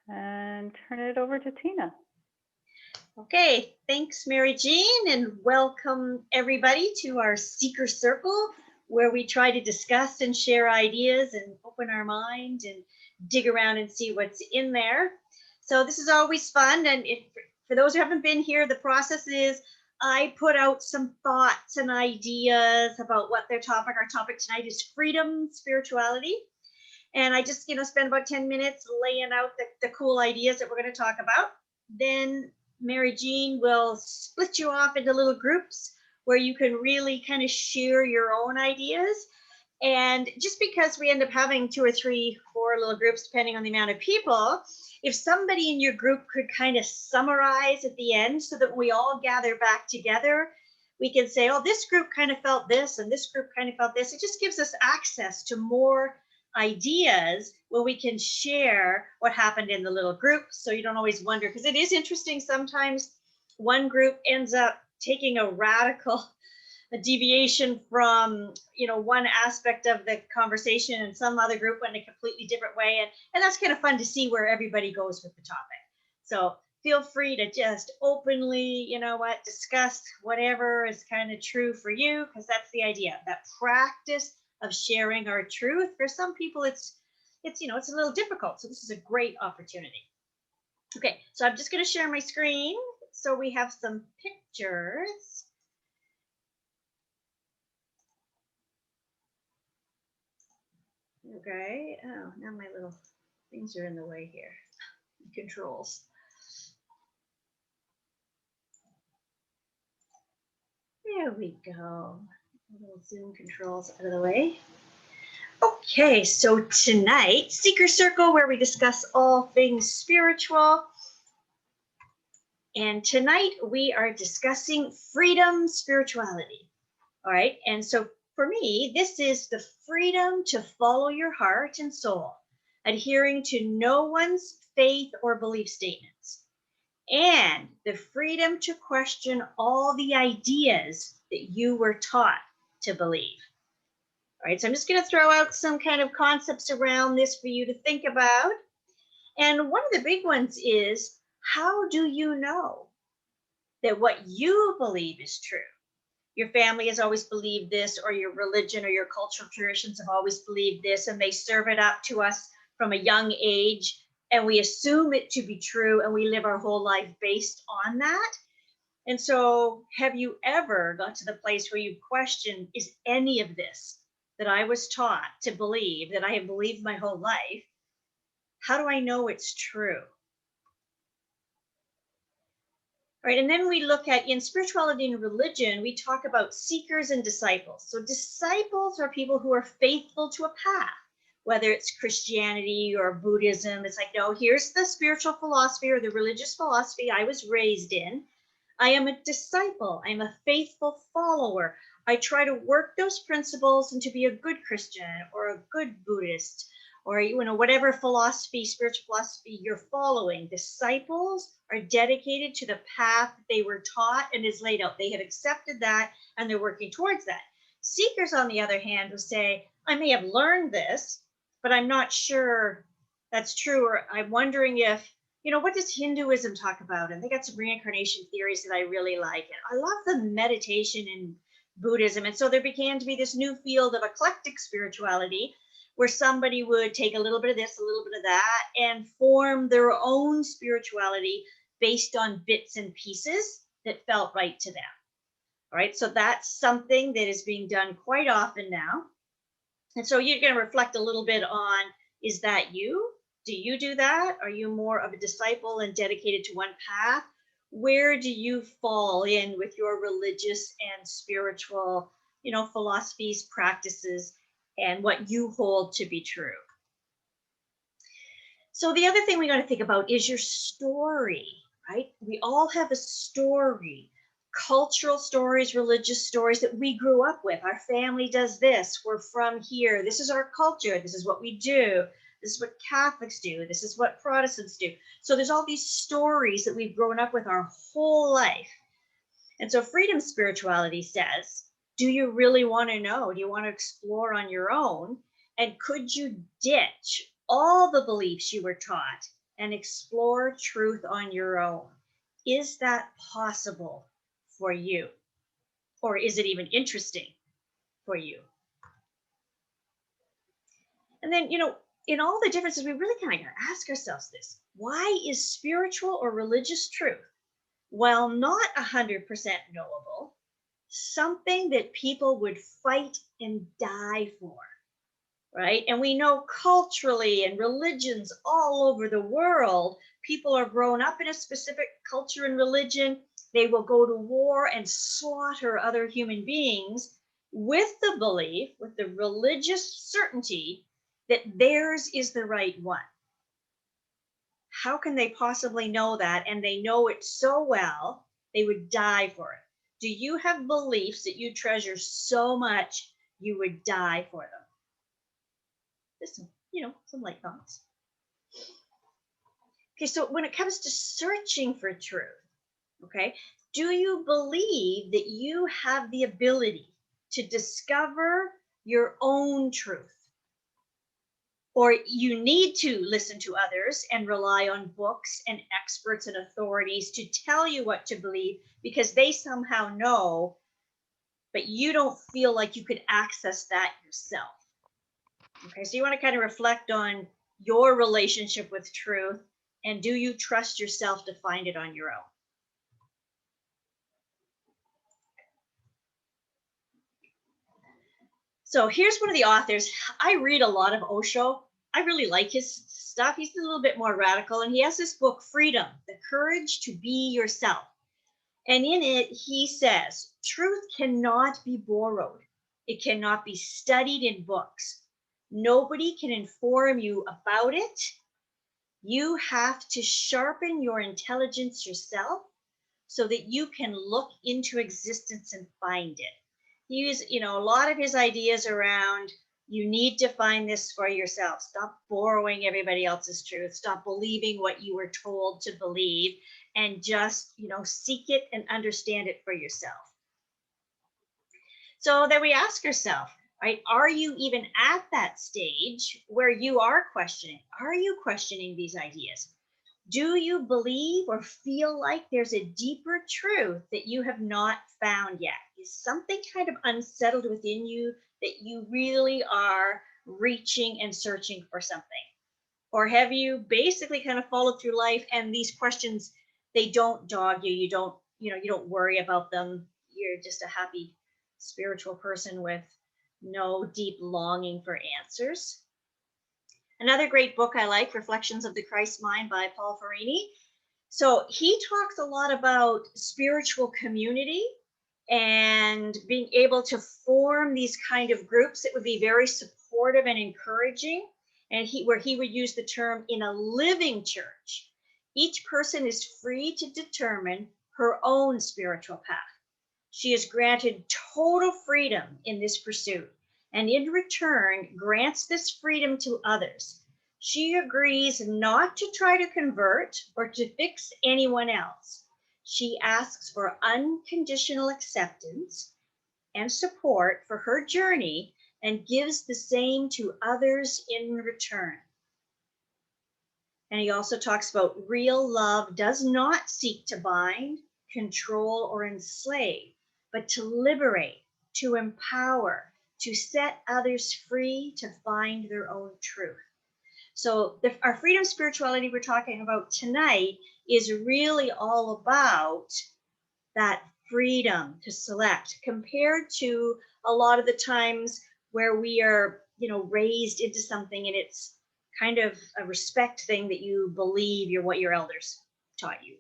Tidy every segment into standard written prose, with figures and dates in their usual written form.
and turn it over to Tina. Okay, thanks, Mary Jean, and welcome everybody to our Seeker Circle, where we try to discuss and share ideas and open our mind and dig around and see what's in there. So this is always fun, and for those who haven't been here, the process is I put out some thoughts and ideas about what their topic. Our topic tonight is freedom, spirituality. And I just, spend about 10 minutes laying out the cool ideas that we're going to talk about. Then Mary Jean will split you off into little groups where you can really kind of share your own ideas. And just because we end up having 2 or 3, 4 little groups, depending on the amount of people, if somebody in your group could kind of summarize at the end so that we all gather back together, we can say, oh, this group kind of felt this and this group kind of felt this. It just gives us access to more ideas where we can share what happened in the little group, so you don't always wonder, because it is interesting. Sometimes one group ends up taking a radical deviation from one aspect of the conversation, and some other group went in a completely different way, and that's kind of fun to see where everybody goes with the topic. So feel free to just openly discuss whatever is kind of true for you, because that's the idea, that practice of sharing our truth. For some people it's a little difficult, so this is a great opportunity. Okay, so I'm just going to share my screen so we have some pictures. Okay, oh, now my little things are in the way here. Controls. There we go. Little Zoom controls out of the way. Okay, so tonight, Seeker Circle, where we discuss all things spiritual. And tonight we are discussing freedom, spirituality. All right, and so for me, this is the freedom to follow your heart and soul, adhering to no one's faith or belief statements, and the freedom to question all the ideas that you were taught to believe. All right, so I'm just going to throw out some kind of concepts around this for you to think about. And one of the big ones is, how do you know that what you believe is true? Your family has always believed this, or your religion or your cultural traditions have always believed this, and they serve it up to us from a young age, and we assume it to be true, and we live our whole life based on that. And so have you ever got to the place where you question, is any of this that I was taught to believe, that I have believed my whole life, how do I know it's true? Right, and then we look at, in spirituality and religion, we talk about seekers and disciples. So disciples are people who are faithful to a path, whether it's Christianity or Buddhism. It's like, no, here's the spiritual philosophy or the religious philosophy I was raised in. I am a disciple. I'm a faithful follower. I try to work those principles and to be a good Christian or a good Buddhist, or whatever philosophy, spiritual philosophy you're following. Disciples are dedicated to the path they were taught and is laid out. They have accepted that and they're working towards that. Seekers, on the other hand, will say, I may have learned this, but I'm not sure that's true, or I'm wondering if, what does Hinduism talk about? And they got some reincarnation theories that I really like. And I love the meditation in Buddhism. And so there began to be this new field of eclectic spirituality, where somebody would take a little bit of this, a little bit of that, and form their own spirituality based on bits and pieces that felt right to them. All right, so that's something that is being done quite often now. And so you're going to reflect a little bit on, is that you? Do you do that? Are you more of a disciple and dedicated to one path? Where do you fall in with your religious and spiritual, philosophies, practices, and what you hold to be true? So the other thing we got to think about is your story, right? We all have a story, cultural stories, religious stories that we grew up with. Our family does this. We're from here. This is our culture. This is what we do. This is what Catholics do. This is what Protestants do. So there's all these stories that we've grown up with our whole life. And so freedom spirituality says, do you really want to know? Do you want to explore on your own? And could you ditch all the beliefs you were taught and explore truth on your own. Is that possible for you? Or is it even interesting for you? And then, in all the differences, we really kind of got to ask ourselves this: why is spiritual or religious truth, while not 100% knowable, something that people would fight and die for? Right? And we know culturally and religions all over the world, people are grown up in a specific culture and religion. They will go to war and slaughter other human beings with the belief, with the religious certainty that theirs is the right one. How can they possibly know that? And they know it so well, they would die for it. Do you have beliefs that you treasure so much you would die for them? Just, some light thoughts. Okay, so when it comes to searching for truth, okay, do you believe that you have the ability to discover your own truth? Or you need to listen to others and rely on books and experts and authorities to tell you what to believe because they somehow know, but you don't feel like you could access that yourself. Okay, so you want to kind of reflect on your relationship with truth, and do you trust yourself to find it on your own? So here's one of the authors. I read a lot of Osho. I really like his stuff. He's a little bit more radical, and he has this book, Freedom, The Courage to Be Yourself. And in it, he says, truth cannot be borrowed. It cannot be studied in books. Nobody can inform you about it. You have to sharpen your intelligence yourself so that you can look into existence and find it. He used, a lot of his ideas around you need to find this for yourself. Stop borrowing everybody else's truth. Stop believing what you were told to believe, and just, seek it and understand it for yourself. So then we ask ourselves, right, are you even at that stage where you are questioning? Are you questioning these ideas? Do you believe or feel like there's a deeper truth that you have not found yet? Is something kind of unsettled within you that you really are reaching and searching for something? Or have you basically kind of followed through life and these questions, they don't dog you, you don't worry about them. You're just a happy spiritual person with no deep longing for answers. Another great book I like, Reflections of the Christ Mind by Paul Farini. So he talks a lot about spiritual community and being able to form these kind of groups that would be very supportive and encouraging. And where he would use the term in a living church. Each person is free to determine her own spiritual path. She is granted total freedom in this pursuit, and in return grants this freedom to others. She agrees not to try to convert or to fix anyone else. She asks for unconditional acceptance and support for her journey and gives the same to others in return. And he also talks about real love does not seek to bind, control, or enslave, but to liberate, to empower, to set others free to find their own truth. So our freedom spirituality we're talking about tonight is really all about that freedom to select, compared to a lot of the times where we are, raised into something and it's kind of a respect thing that you believe what your elders taught you.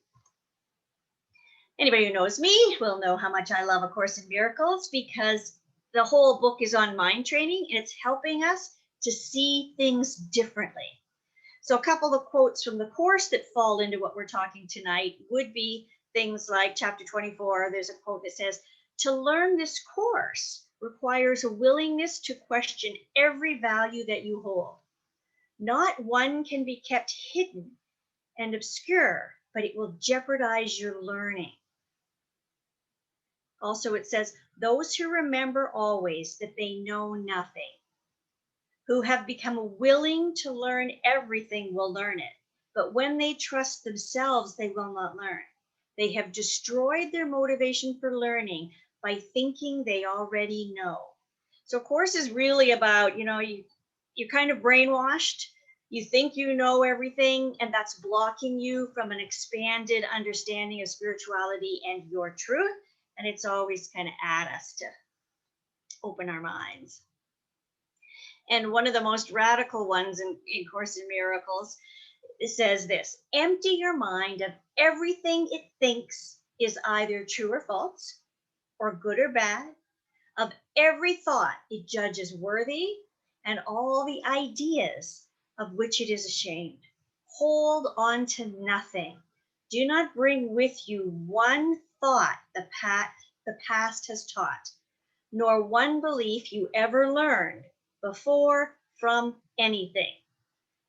Anybody who knows me will know how much I love A Course in Miracles, because the whole book is on mind training and it's helping us to see things differently. So a couple of quotes from the Course that fall into what we're talking tonight would be things like chapter 24. There's a quote that says, "To learn this course requires a willingness to question every value that you hold. Not one can be kept hidden and obscure, but it will jeopardize your learning." Also, it says, "Those who remember always that they know nothing, who have become willing to learn everything, will learn it. but when they trust themselves, they will not learn. They have destroyed their motivation for learning by thinking they already know. So course is really about, you're kind of brainwashed. You think you know everything, and that's blocking you from an expanded understanding of spirituality and your truth. And it's always kind of at us to open our minds. And one of the most radical ones in Course in Miracles, it says this: empty your mind of everything it thinks is either true or false, or good or bad, of every thought it judges worthy, and all the ideas of which it is ashamed. Hold on to nothing. Do not bring with you one thought the past has taught, nor one belief you ever learned before from anything.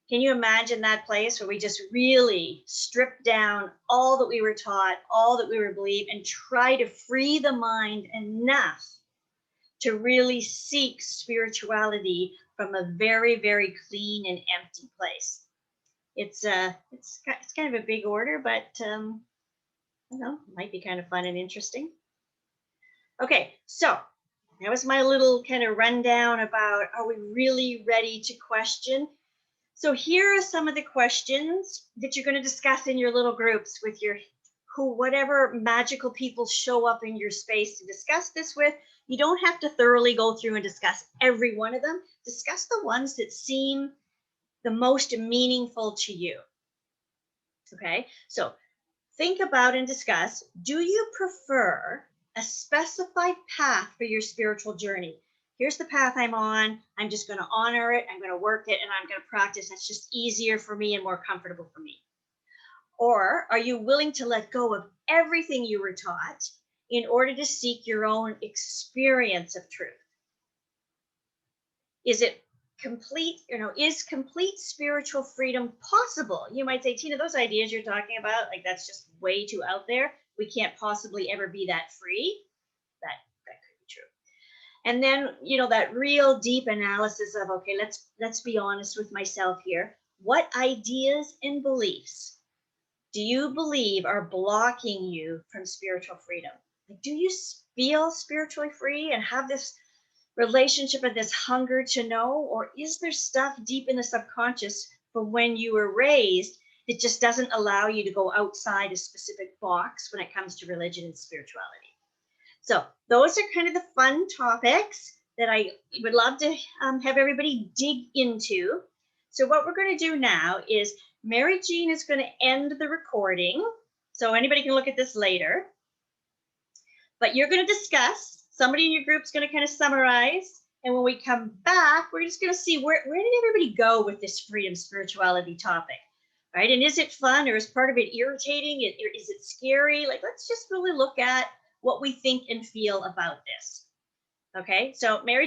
Can you imagine that place where we just really strip down all that we were taught, all that we were believed, and try to free the mind enough to really seek spirituality from a very, very clean and empty place? It's kind of a big order, but I don't know, might be kind of fun and interesting. Okay, so that was my little kind of rundown about, are we really ready to question? So here are some of the questions that you're going to discuss in your little groups with whatever magical people show up in your space to discuss this with. You don't have to thoroughly go through and discuss every one of them. Discuss the ones that seem the most meaningful to you. Okay, so think about and discuss, do you prefer a specified path for your spiritual journey? Here's the path I'm on. I'm just going to honor it. I'm going to work it, and I'm going to practice. It's just easier for me and more comfortable for me. Or are you willing to let go of everything you were taught in order to seek your own experience of truth? Is it complete, is complete spiritual freedom possible? You might say, Tina, those ideas you're talking about, like, that's just way too out there. We can't possibly ever be that free. That could be true. And then, that real deep analysis of, okay, let's be honest with myself here. What ideas and beliefs do you believe are blocking you from spiritual freedom? Like, do you feel spiritually free and have this relationship and this hunger to know? Or is there stuff deep in the subconscious from when you were raised that just doesn't allow you to go outside a specific box when it comes to religion and spirituality? So those are kind of the fun topics that I would love to have everybody dig into. So what we're going to do now is Mary Jean is going to end the recording, so anybody can look at this later. But you're going to discuss, somebody in your group is going to kind of summarize, and when we come back, we're just going to see where did everybody go with this freedom spirituality topic, right? And is it fun, or is part of it irritating? Is it scary? Like, let's just really look at what we think and feel about this. Okay, so Mary